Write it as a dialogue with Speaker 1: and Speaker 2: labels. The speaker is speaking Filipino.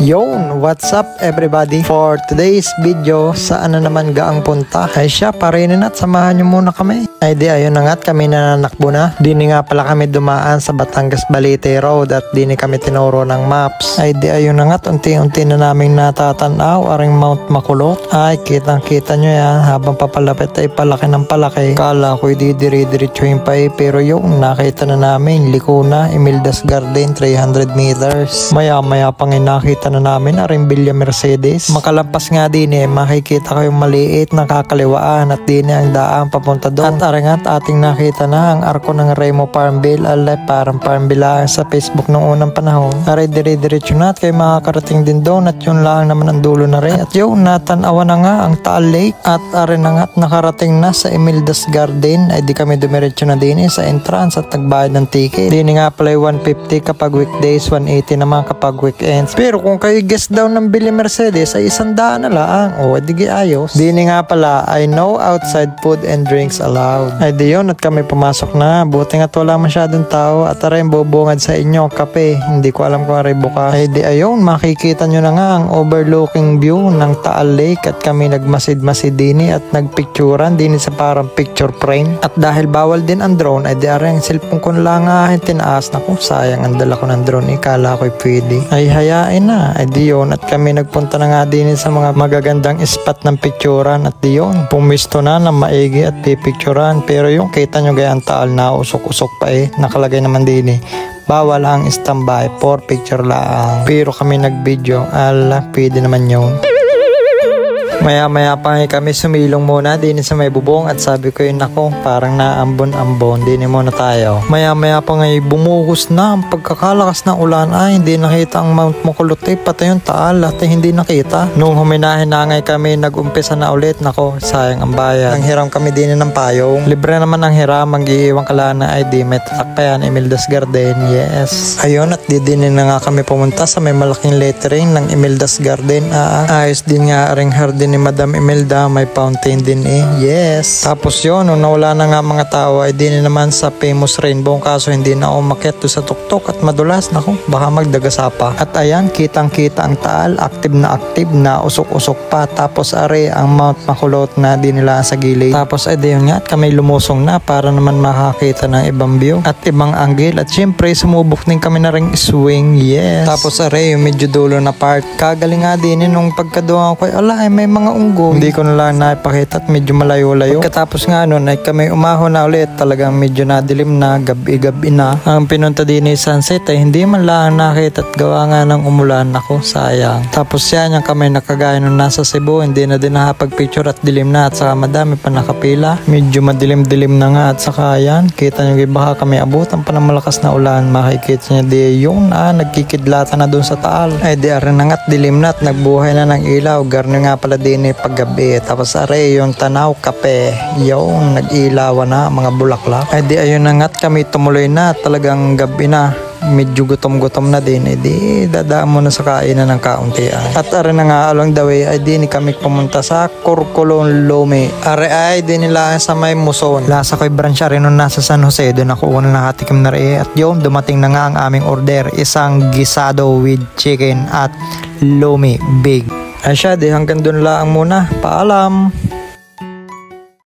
Speaker 1: Yon, what's up everybody? For today's video, saan na naman gaang punta? Ay siya, parinin at samahan nyo muna kami. Ay di, ayun na nga't kami nananakbo na. Dini nga pala kami dumaan sa Batangas Balite Road at dini kami tinuro ng maps. Ay di, ayun na nga't unti-unti na naming natatanaw aring Mount Makulot. Ay, kitang-kita nyo yan, habang papalapit ay palaki ng palaki. Kala ko'y didiri-diretsuhin pa pero yung nakita na namin, liko na, Imeldas Garden, 300 meters. Maya-maya pang nakita na namin aring Villa Mercedes. Makalampas nga din makikita kayong maliit na kakaliwaan at din ang daan papunta doon. At aringat ating nakita na ang arko ng Remo Farmville. Alay, parang Farmville lang sa Facebook noong unang panahon. Aray, dire-diretso na at kayo makakarating din doon at yun lang naman ang dulo na rin. At yun, natanawa na nga ang Taal Lake at arin na nga at nakarating na sa Imeldas Garden. Ay di kami dumiretso na din sa entrance at nagbayad ng ticket. Dini nga pala 150 kapag weekdays, 180 naman kapag weekends. Pero kung kayo guest daw ng Villa Mercedes ay 100 na lang. O, di ayos. Dini nga pala, I know outside food and drinks allowed. Ay di yun at kami pumasok na. Buti nga't wala masyadong tao at aray bubungad sa inyo kape. Hindi ko alam kung aray buka. Ay di ayun, makikita nyo na nga ang overlooking view ng Taal Lake at kami nagmasid-masid dini at nagpicturan dini sa parang picture frame. At dahil bawal din ang drone ay di aray ang cellphone ko lang tinaas na ko. Sayang ang dala ko ng drone. Ikala ko'y pwede. Ay hayain na. Ay diyon at kami nagpunta na nga din sa mga magagandang spot ng picturan at diyon pumisto na ng maigi at pipicturan. Pero yung kita nyo gaya ang Taal na usok-usok pa nakalagay naman din bawal ang standby for picture lang. Pero kami nag-video, pwede naman yun. Maya-maya pa kami sumilong muna din sa may bubong at sabi ko yun ako parang naambon-ambon din muna tayo. Maya-maya pa bumuhos na ang pagkakalakas ng ulan ay hindi nakita ang Mount Makulot pati yung Taal at hindi nakita. Nung huminahin na kami nag-umpisa na ulit nako sayang ang bayan. Ang hiram kami din ng payong. Libre naman ang hiram, mag-iiwang kalana ay di may tatakpayan Imeldas Garden. Yes. Ayun at di din na nga kami pumunta sa may malaking lettering ng Imeldas Garden. Ayos din nga aring hardin ni Madam Imelda, may fountain din yes. Tapos yun, nung nawala na nga mga tao ay din naman sa famous rainbow kaso hindi na umakyat doon sa tuktok at madulas nako baka magdagasapa. At ayan, kitang-kita ang Taal, active na usok-usok pa. Tapos are ang Mount Makulot na din nila sa gilid. Tapos ay yun nga at kami lumusong na para naman makakita ng ibang view at ibang angle at syempre sumubok din kami na ring swing. Yes. Tapos are yung medyo dulo na part. Kagaling nga din nung pagkaduha ko ay may mga unggo. Hindi ko na lang naipakita at medyo malayo-layo. Katapos nga nun ay kami umahon na ulit. Talagang medyo nadilim na, gabi-gabi na. Ang pinunta din ni sunset ay hindi man lang nakita at gawa nga ng umulan. Ako, sayang. Tapos yan yung kami nakagaya nung nasa Cebu. Hindi na din nakapag-picture at dilim na at saka madami pa nakapila. Medyo madilim-dilim na nga at saka yan. Kita nyo baka kami abutan pa ng malakas na ulan. Makikita nyo di yung nagkikidlata na dun sa Taal. Ay di arin na nga't dilim na at nagbuhay na ng ilaw. Garno nga pala din paggabi. Tapos are yung tanaw kape yung nag-ilawan na mga bulaklak. Ay di ayun na nga't kami tumuloy na talagang gabi na. Medyo gutom-gutom na din di dadaan mo na sa kainan ng kauntian. At are na nga along the way ay di kami pumunta sa Corcolon Lome. Are ay di nila sa may Muson. Lasa ko'y branch rin nung nasa San Jose. Doon ako unang nakatikim na rin. At yun dumating na nga ang aming order. Isang gisado with chicken at Lome Big. Ay siya, di hanggang doon lang muna. Paalam!